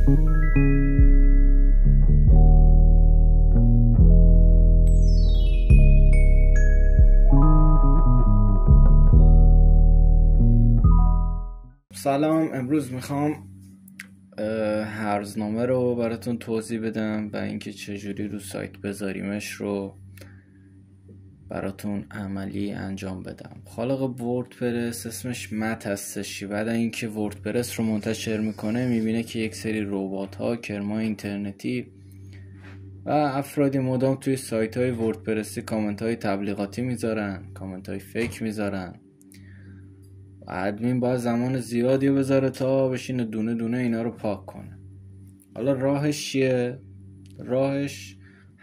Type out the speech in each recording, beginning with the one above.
سلام. امروز میخوام هرزنامه رو براتون توضیح بدم و اینکه چجوری رو سایت بذاریمش رو براتون عملی انجام بدم. خالق وردپرس اسمش مت هستشی. بعد اینکه وردپرس رو منتشر میکنه میبینه که یک سری ربات ها، کرمای اینترنتی و افرادی مدام توی سایت های وردپرسی کامنت های تبلیغاتی میذارن، کامنت های فیک میذارن. ادمین باید زمان زیادی بذاره تا بشینه دونه دونه اینا رو پاک کنه. حالا راهش چیه؟ راهش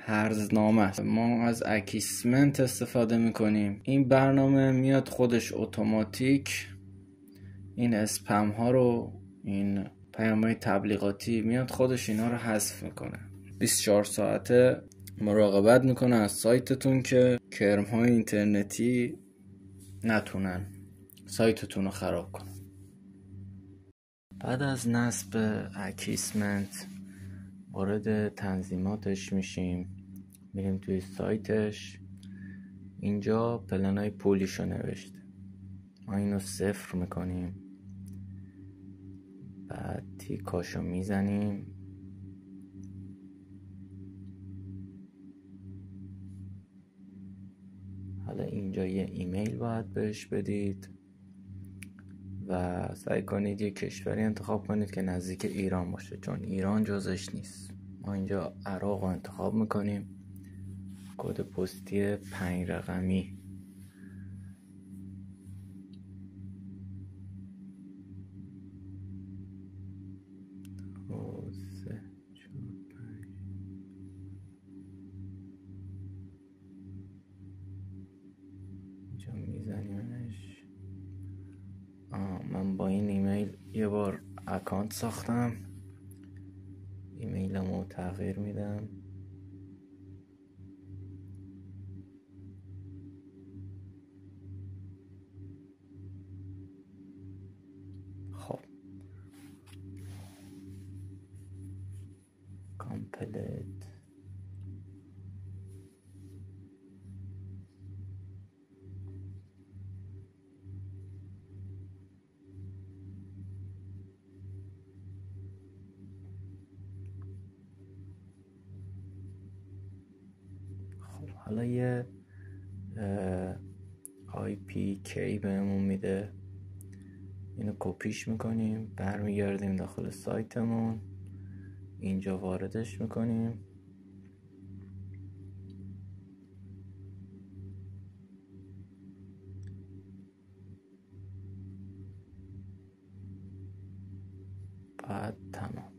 هرزنامه است. ما از اکیسمنت استفاده میکنیم. این برنامه میاد خودش اتوماتیک این اسپم ها رو، این پیام های تبلیغاتی میاد خودش اینا رو حذف میکنه. 24 ساعته مراقبت میکنه از سایتتون که کرم های اینترنتی نتونن سایتتون رو خراب کنن. بعد از نصب اکیسمنت وارد تنظیماتش میشیم، میریم توی سایتش. اینجا پلنای پولیشو نوشته، ما اینو 0 میکنیم، بعد تیکاشو میزنیم، حالا اینجا یه ایمیل باید بهش بدید و سعی کنید یه کشوری انتخاب کنید که نزدیک ایران باشه، چون ایران جزش نیست. ما اینجا عراق رو انتخاب میکنیم، کد پستی 5 رقمی. اینجا میزنیمش. من با این ایمیل یه بار اکانت ساختم، ایمیلمو تغییر میدم. خب کامپلیت. خب حالا یه IPK بهمون میده، اینو کپیش میکنیم، برمیگردیم داخل سایتمون، اینجا واردش میکنیم. بعد تمام.